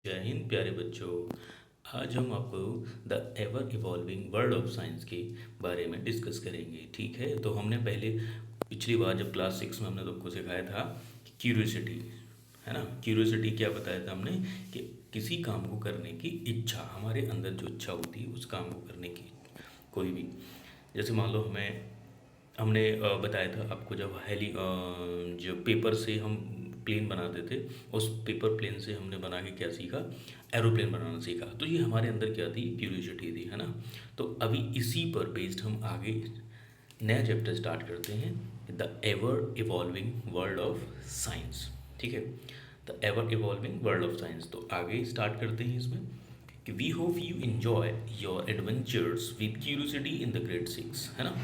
जय हिंद प्यारे बच्चों। आज हम आपको the ever evolving world of science के बारे में डिस्कस करेंगे। ठीक है, तो हमने पहले पिछली बार जब क्लास 6 में हमने तुमको सिखाया था कि क्यूरियोसिटी, है ना। क्यूरियोसिटी क्या बताया था हमने कि किसी काम को करने की इच्छा, हमारे अंदर जो इच्छा होती है उस काम को करने की, कोई भी। जैसे मान लो हमने बताया था आपको, जब जो पेपर से हम प्लेन बनाते थे, उस पेपर प्लेन से हमने बना के क्या सीखा, एरोप्लेन बनाना सीखा। तो ये हमारे अंदर क्या थी, क्यूरियोसिटी थी, है ना। तो अभी इसी पर बेस्ड हम आगे नया चैप्टर स्टार्ट करते हैं, the ever evolving world of science. ठीक है, the ever evolving world of science. तो आगे स्टार्ट करते हैं इसमें कि we hope you enjoy your adventures with curiosity in the grade 6, है ना।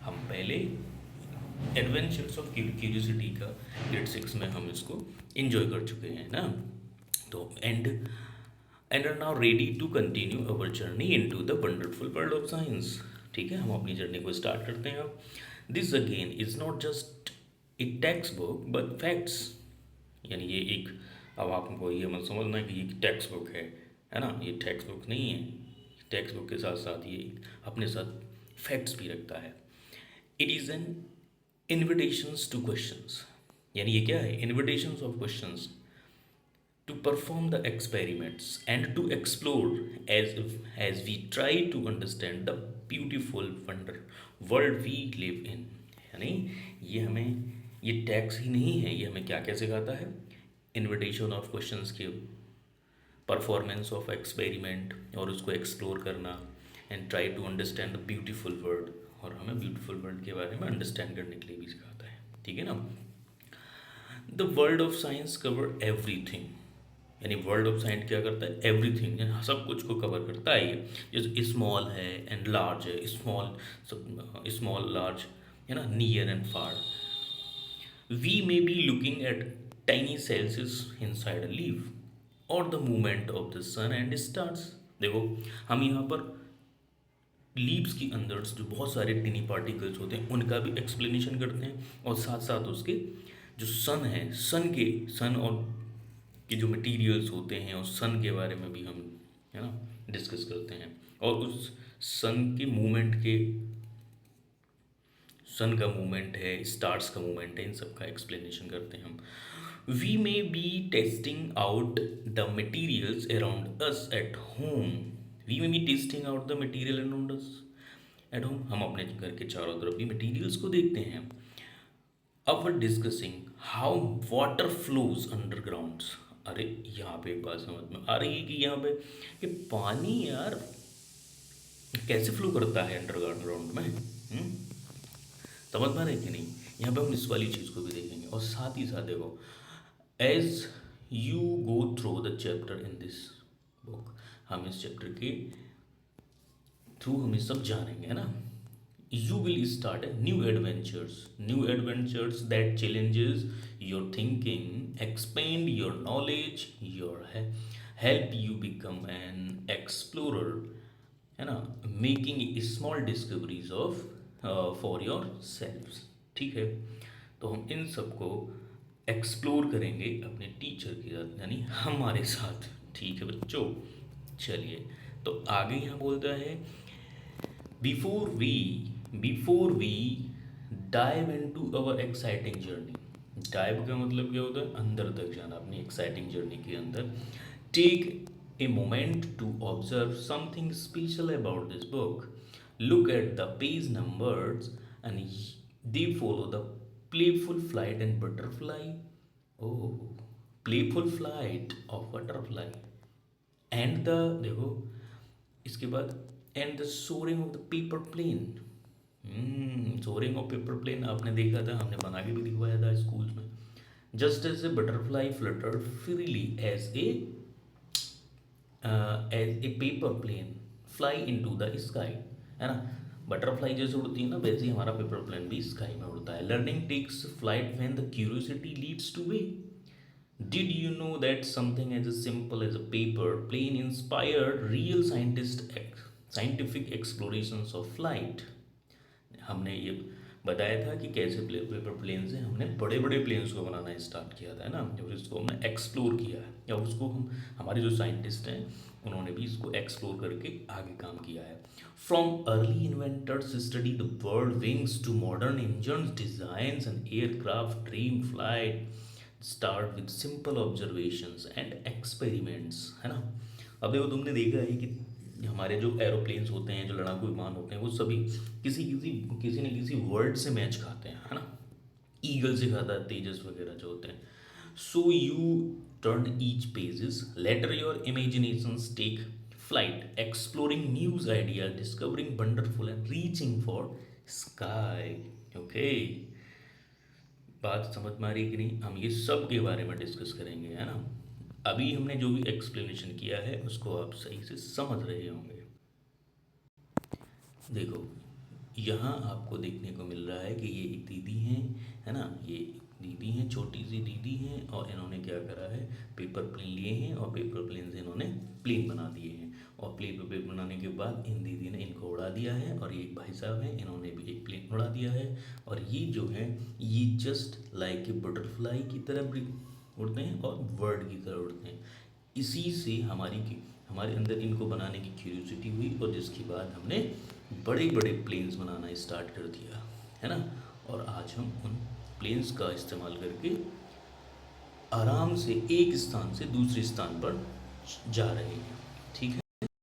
हम पहले एडवेंचर्स ऑफ क्यूरियोसिटी का ग्रेड 6 में हम इसको एंजॉय कर चुके हैं ना। तो and are now ready to continue our journey into the wonderful world of science. ठीक है, हम अपनी जर्नी को स्टार्ट करते हैं अब। This again is not just a text book but facts. यानी ये एक, अब आपको ये मत समझना कि ये टेक्स्ट बुक है ना। ये टेक्स्ट बुक नहीं है। टेक्स्ट बुक के साथ साथ ये अपने साथ फैक्ट्स भी रखता है। It is an invitations two questions. यानी ये क्या है, invitations of questions to perform the experiments and to explore as we try to understand the beautiful wonder world we live in। यानी ये हमें, ये टैक्स ही नहीं है, ये हमें क्या क्या सिखाता है, इन्विटेशन ऑफ क्वेश्चंस के, परफॉर्मेंस ऑफ एक्सपेरिमेंट और उसको एक्सप्लोर करना, and try to understand the beautiful world, और हमें ब्यूटीफुल वर्ल्ड के बारे में अंडरस्टैंड करने के लिए भी सिखाता है। ठीक है ना। The world of science cover everything. यानी वर्ल्ड ऑफ साइंस क्या करता है, एवरीथिंग, सब कुछ को कवर करता है ये। जैसे स्मॉल है एंड लार्ज है, स्मॉल लार्ज, है ना, near and far. We may be looking at tiny cells inside a leaf और the movement of the sun and stars. देखो, हम यहाँ पर लीव्स के अंदर जो बहुत सारे टिनी पार्टिकल्स होते हैं उनका भी एक्सप्लेनेशन करते हैं, और साथ साथ उसके जो सन है, सन और के जो मटेरियल्स होते हैं और सन के बारे में भी हम, है ना, डिस्कस करते हैं। और उस सन के मूवमेंट के, सन का मूवमेंट है, स्टार्स का मूवमेंट है, इन सब का एक्सप्लेनेशन करते हैं हम। We may be testing out the materials around us at home. We may be testing out the material around us at home. हम अपने घर के चारों तरफ भी मटीरियल्स को देखते हैं। अब discussing how water flows underground. अरे यहाँ पे एक बात समझ में आ रही है कि यहाँ पे कि पानी यार कैसे फ्लो करता है अंडरग्राउंड में। समझ में आ रहा है कि नहीं। यहाँ पे हम इस वाली चीज़ को भी देखेंगे, और साथ ही साथ देखो, as you go through the chapter in this book, हम इस चैप्टर के थ्रू हम ये सब जानेंगे, है ना। You will start a new adventures that challenges your thinking, expand your knowledge, help you become an explorer, है ना, making small discoveries of for yourselves। ठीक है, तो हम इन सबको एक्सप्लोर करेंगे अपने टीचर के साथ, यानी हमारे साथ। ठीक है बच्चों, चलिए, तो आगे यहाँ बोलता है, Before before we dive into our exciting journey। dive का मतलब क्या होता है, अंदर तक जाना अपनी एक्साइटिंग जर्नी के अंदर। Take a moment to observe something special about this book। Look at the page numbers and they follow the playful flight and butterfly। Oh, playful flight of butterfly and the, देखो इसके बाद, and the soaring of the paper plane. Soaring of paper plane आपने देखा था, हमने बना के भी दिखवाया था स्कूल में। Just as a butterfly flutter freely as a paper plane fly into the sky, है ना। बटरफ्लाई जैसे उड़ती है ना, वैसे ही हमारा पेपर प्लेन भी स्काई में उड़ता है। Learning takes flight when the curiosity leads to way. Did you know that something as simple as a paper plane inspired real scientific explorations of flight। हमने ये बताया था कि कैसे पेपर प्लेन से हमने बड़े बड़े प्लेन्स को बनाना स्टार्ट किया था, है ना, और इसको हमने एक्सप्लोर किया है, या उसको हम हमारे जो साइंटिस्ट हैं उन्होंने भी इसको एक्सप्लोर करके आगे काम किया है। From early inventors study the bird wings to modern engine designs and aircraft dream flight start with simple observations and experiments, है ना। अब देखो तुमने देखा है कि हमारे जो एरोप्लेन्स होते हैं, जो लड़ाकू विमान होते हैं, वो सभी किसी किसी किसी न किसी वर्ड से मैच खाते हैं, है ना। ईगल से खाता है, तेजस वगैरह जो होते हैं। So you turn each pages, let your imaginations take flight, exploring news idea, discovering wonderful and reaching for sky. Okay, बात समझ में आ रही है कि नहीं? हम ये सब के बारे में डिस्कस करेंगे, है ना। अभी हमने जो भी एक्सप्लेनेशन किया है उसको आप सही से समझ रहे होंगे। देखो, यहाँ आपको देखने को मिल रहा है कि ये एक दीदी हैं, है ना, ये दीदी हैं, छोटी सी दीदी हैं, और इन्होंने क्या करा है, पेपर प्लेन लिए हैं और पेपर प्लेन से इन्होंने प्लेन बना दिए हैं। और प्लेन पे प्लेन बनाने के बाद इन दीदी ने इनको उड़ा दिया है, और ये एक भाई साहब हैं, इन्होंने भी एक प्लेन उड़ा दिया है। और ये जो है, ये जस्ट लाइक ए बटरफ्लाई की तरह भी उड़ते हैं और बर्ड की तरह उड़ते हैं। इसी से हमारे अंदर इनको बनाने की क्यूरियोसिटी हुई, और जिसके बाद हमने बड़े बड़े प्लेन्स बनाना स्टार्ट कर दिया, है ना। और आज हम उन प्लेन्स का इस्तेमाल करके आराम से एक स्थान से दूसरे स्थान पर जा रहे हैं, ठीक है।